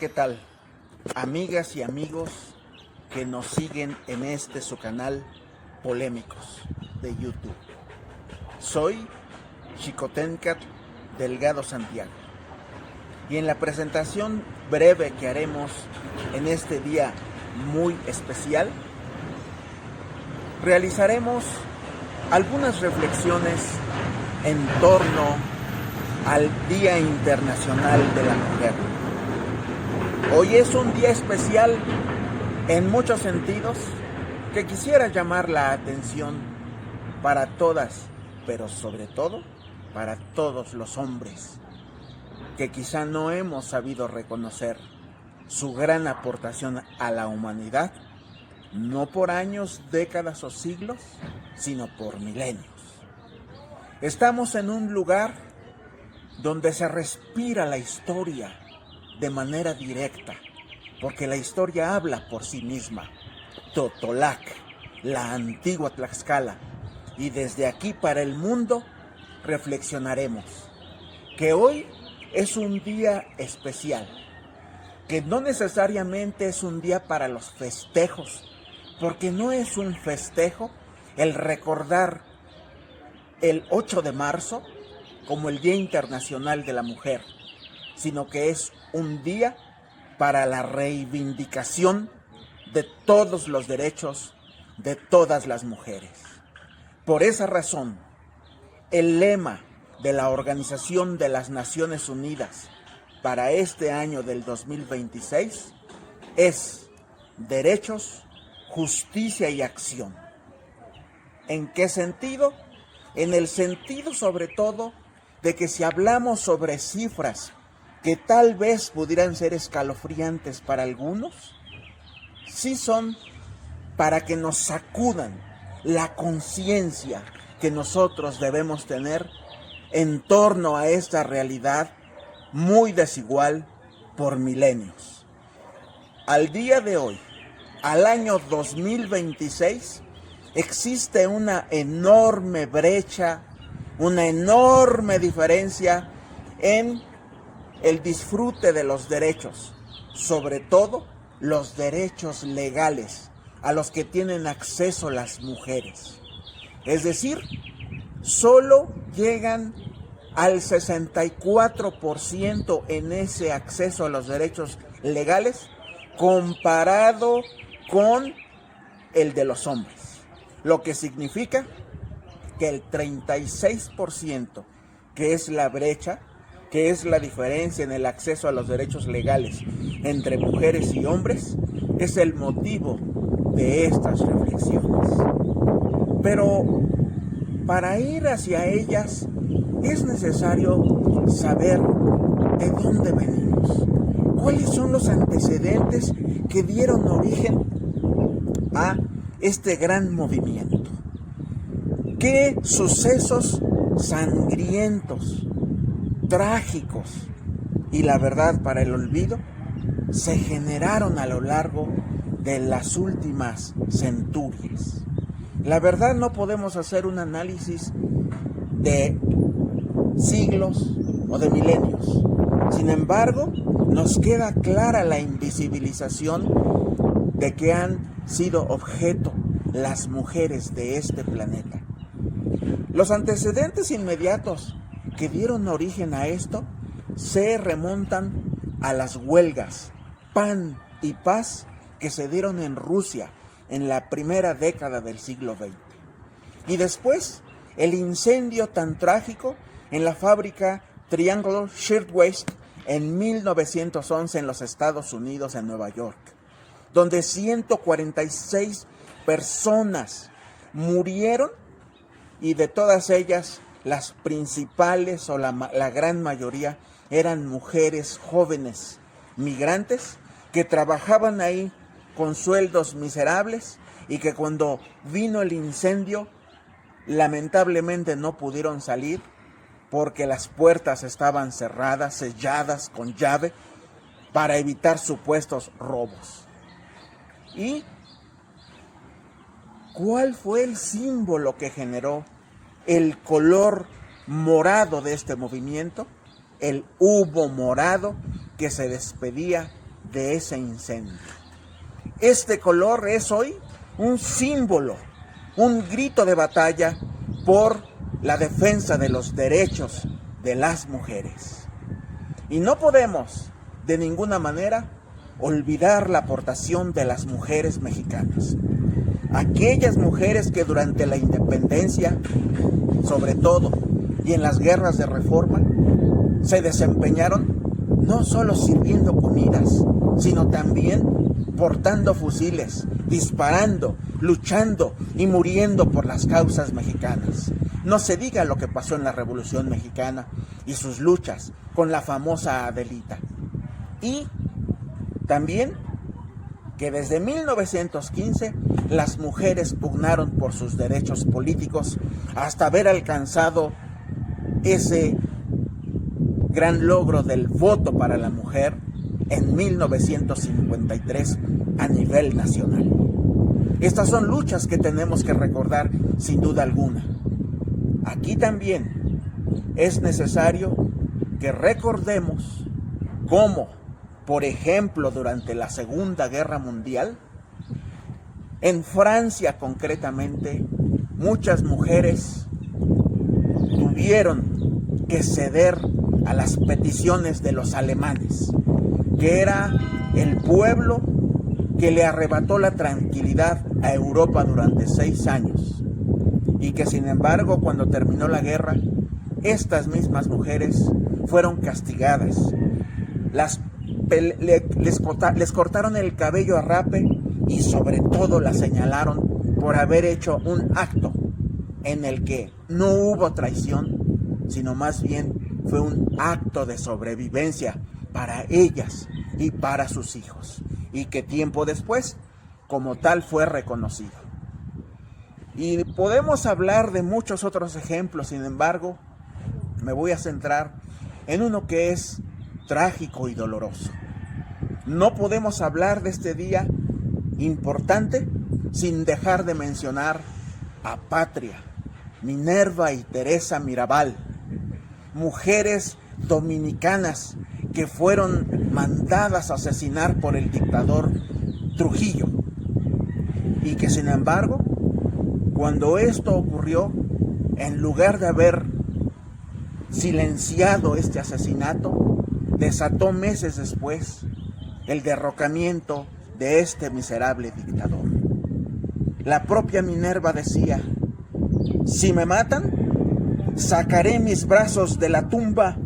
¿qué tal? Amigas y amigos que nos siguen en su canal Polémicos de YouTube. Soy Xicoténcatl Delgado Santiago y en la presentación breve que haremos en este día muy especial, realizaremos algunas reflexiones en torno al Día Internacional de la Mujer. Hoy es un día especial en muchos sentidos que quisiera llamar la atención para todas, pero sobre todo para todos los hombres que quizá no hemos sabido reconocer su gran aportación a la humanidad, no por años, décadas o siglos, sino por milenios. Estamos en un lugar donde se respira la historia de manera directa, porque la historia habla por sí misma. Totolac, la antigua Tlaxcala, y desde aquí para el mundo reflexionaremos que hoy es un día especial, que no necesariamente es un día para los festejos, porque no es un festejo el recordar el 8 de marzo como el Día Internacional de la Mujer, sino que es un día para la reivindicación de todos los derechos de todas las mujeres. Por esa razón, el lema de la Organización de las Naciones Unidas para este año del 2026 es derechos, justicia y acción. ¿En qué sentido? En el sentido sobre todo de que si hablamos sobre cifras que tal vez pudieran ser escalofriantes para algunos, sí son para que nos sacudan la conciencia que nosotros debemos tener en torno a esta realidad muy desigual por milenios. Al día de hoy, al año 2026, existe una enorme brecha, una enorme diferencia en el disfrute de los derechos, sobre todo los derechos legales a los que tienen acceso las mujeres. Es decir, solo llegan al 64% en ese acceso a los derechos legales comparado con el de los hombres, lo que significa que el 36%, que es la brecha, que es la diferencia en el acceso a los derechos legales entre mujeres y hombres, es el motivo de estas reflexiones. Pero para ir hacia ellas es necesario saber de dónde venimos, cuáles son los antecedentes que dieron origen a este gran movimiento, qué sucesos sangrientos, trágicos y la verdad para el olvido se generaron a lo largo de las últimas centurias. La verdad, no podemos hacer un análisis de siglos o de milenios. Sin embargo, nos queda clara la invisibilización de que han sido objeto las mujeres de este planeta. Los antecedentes inmediatos que dieron origen a esto se remontan a las huelgas Pan y Paz que se dieron en Rusia en la primera década del siglo XX. Y después, el incendio tan trágico en la fábrica Triangle Shirtwaist en 1911 en los Estados Unidos, en Nueva York, donde 146 personas murieron y de todas ellas, las principales o la gran mayoría eran mujeres jóvenes, migrantes, que trabajaban ahí con sueldos miserables y que cuando vino el incendio, lamentablemente no pudieron salir porque las puertas estaban cerradas, selladas con llave, para evitar supuestos robos. ¿Y cuál fue el símbolo que generó el color morado de este movimiento? El humo morado que se despedía de ese incendio. Este color es hoy un símbolo, un grito de batalla por la defensa de los derechos de las mujeres. Y no podemos de ninguna manera olvidar la aportación de las mujeres mexicanas. Aquellas mujeres que durante la independencia, sobre todo, y en las guerras de reforma, se desempeñaron no solo sirviendo comidas, sino también portando fusiles, disparando, luchando y muriendo por las causas mexicanas. No se diga lo que pasó en la Revolución Mexicana y sus luchas con la famosa Adelita. Y también que desde 1915 las mujeres pugnaron por sus derechos políticos hasta haber alcanzado ese gran logro del voto para la mujer en 1953 a nivel nacional. Estas son luchas que tenemos que recordar sin duda alguna. Aquí también es necesario que recordemos cómo, por ejemplo, durante la Segunda Guerra Mundial, en Francia concretamente, muchas mujeres tuvieron que ceder a las peticiones de los alemanes, que era el pueblo que le arrebató la tranquilidad a Europa durante 6 años, y que sin embargo cuando terminó la guerra, estas mismas mujeres fueron castigadas. Les cortaron el cabello a rape y sobre todo las señalaron por haber hecho un acto en el que no hubo traición, sino más bien fue un acto de sobrevivencia para ellas y para sus hijos, y que tiempo después, como tal, fue reconocido. Y podemos hablar de muchos otros ejemplos, sin embargo, me voy a centrar en uno que es trágico y doloroso. No podemos hablar de este día importante sin dejar de mencionar a Patria, Minerva y Teresa Mirabal, mujeres dominicanas que fueron mandadas a asesinar por el dictador Trujillo, y que sin embargo, cuando esto ocurrió, en lugar de haber silenciado este asesinato, desató meses después el derrocamiento de este miserable dictador. La propia Minerva decía: si me matan, sacaré mis brazos de la tumba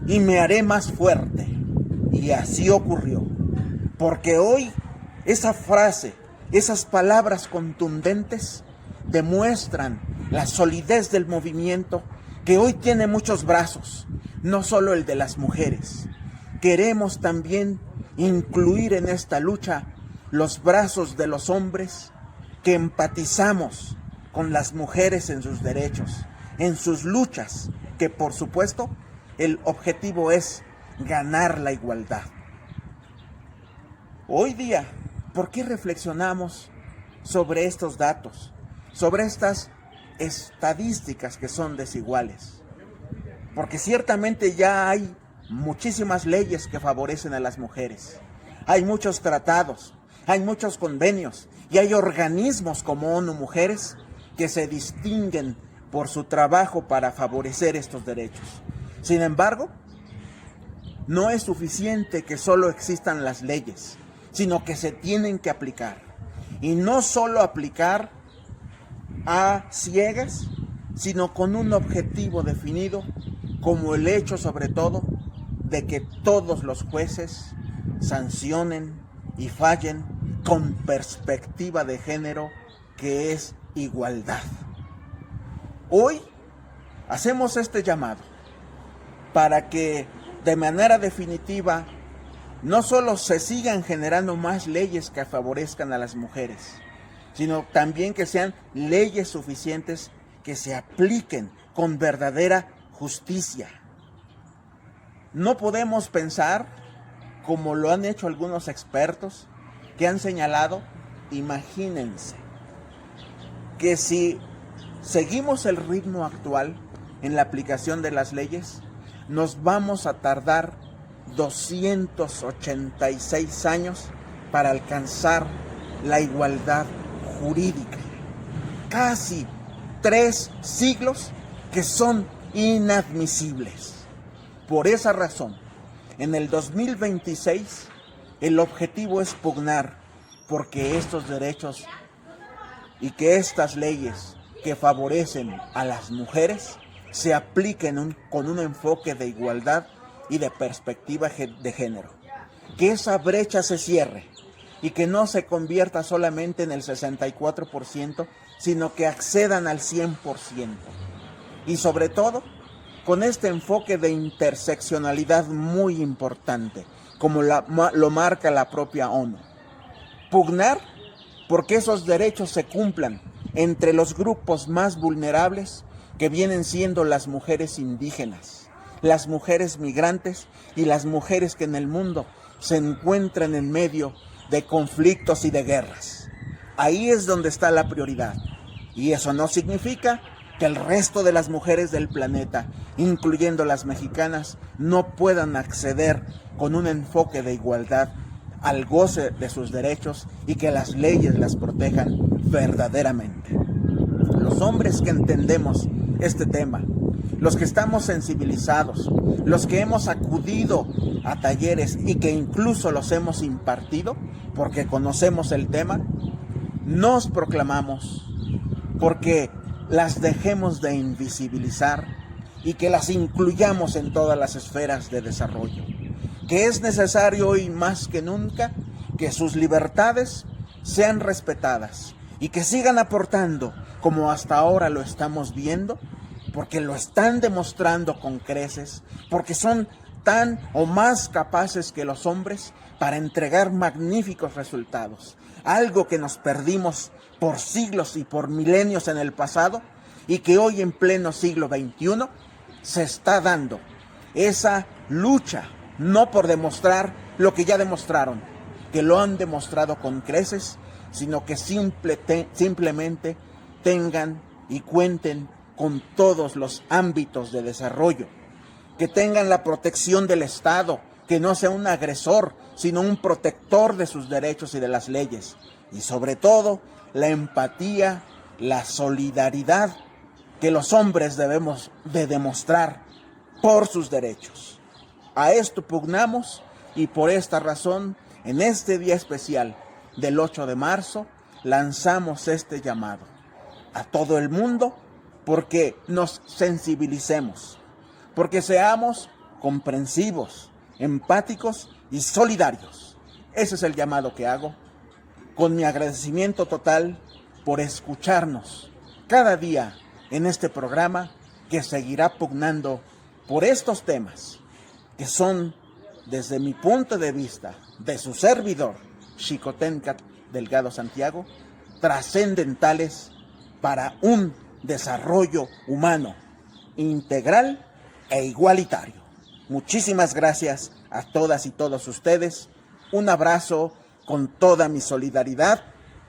y me haré más fuerte. Y así ocurrió, porque hoy esa frase, esas palabras contundentes demuestran la solidez del movimiento, que hoy tiene muchos brazos, no solo el de las mujeres. Queremos también incluir en esta lucha los brazos de los hombres que empatizamos con las mujeres en sus derechos, en sus luchas, que por supuesto el objetivo es ganar la igualdad. Hoy día, ¿por qué reflexionamos sobre estos datos, sobre estas estadísticas que son desiguales? Porque ciertamente ya hay muchísimas leyes que favorecen a las mujeres. Hay muchos tratados, hay muchos convenios y hay organismos como ONU Mujeres que se distinguen por su trabajo para favorecer estos derechos. Sin embargo, no es suficiente que solo existan las leyes, sino que se tienen que aplicar. Y no solo aplicar a ciegas, sino con un objetivo definido, como el hecho sobre todo de que todos los jueces sancionen y fallen con perspectiva de género, que es igualdad. Hoy hacemos este llamado para que de manera definitiva no solo se sigan generando más leyes que favorezcan a las mujeres, sino también que sean leyes suficientes que se apliquen con verdadera justicia. No podemos pensar, como lo han hecho algunos expertos, que han señalado, imagínense, que si seguimos el ritmo actual en la aplicación de las leyes, nos vamos a tardar 286 años para alcanzar la igualdad jurídica. Casi 3 siglos que son inadmisibles. Por esa razón, en el 2026, el objetivo es pugnar porque estos derechos y que estas leyes que favorecen a las mujeres se apliquen con un enfoque de igualdad y de perspectiva de género. Que esa brecha se cierre y que no se convierta solamente en el 64%, sino que accedan al 100%. Y sobre todo, con este enfoque de interseccionalidad muy importante, como lo marca la propia ONU. Pugnar porque esos derechos se cumplan entre los grupos más vulnerables que vienen siendo las mujeres indígenas, las mujeres migrantes y las mujeres que en el mundo se encuentran en medio de conflictos y de guerras. Ahí es donde está la prioridad. Y eso no significa que el resto de las mujeres del planeta, incluyendo las mexicanas, no puedan acceder con un enfoque de igualdad al goce de sus derechos y que las leyes las protejan verdaderamente. Los hombres que entendemos este tema, los que estamos sensibilizados, los que hemos acudido a talleres y que incluso los hemos impartido porque conocemos el tema, nos proclamamos porque las dejemos de invisibilizar y que las incluyamos en todas las esferas de desarrollo. Que es necesario hoy más que nunca que sus libertades sean respetadas y que sigan aportando como hasta ahora lo estamos viendo, porque lo están demostrando con creces, porque son tan o más capaces que los hombres para entregar magníficos resultados. Algo que nos perdimos por siglos y por milenios en el pasado y que hoy en pleno siglo XXI se está dando. Esa lucha, no por demostrar lo que ya demostraron, que lo han demostrado con creces, sino que simplemente tengan y cuenten con todos los ámbitos de desarrollo, que tengan la protección del Estado, que no sea un agresor, sino un protector de sus derechos y de las leyes, y sobre todo la empatía, la solidaridad que los hombres debemos de demostrar por sus derechos. A esto pugnamos y por esta razón, en este día especial del 8 de marzo, lanzamos este llamado a todo el mundo porque nos sensibilicemos, porque seamos comprensivos, empáticos y solidarios. Ese es el llamado que hago, con mi agradecimiento total por escucharnos cada día en este programa que seguirá pugnando por estos temas que son, desde mi punto de vista, de su servidor, Xicoténcatl Delgado Santiago, trascendentales para un desarrollo humano integral e igualitario. Muchísimas gracias a todas y todos ustedes. Un abrazo con toda mi solidaridad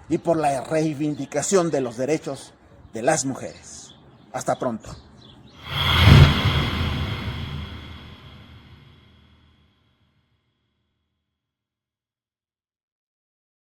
y por la reivindicación de los derechos de las mujeres. Hasta pronto.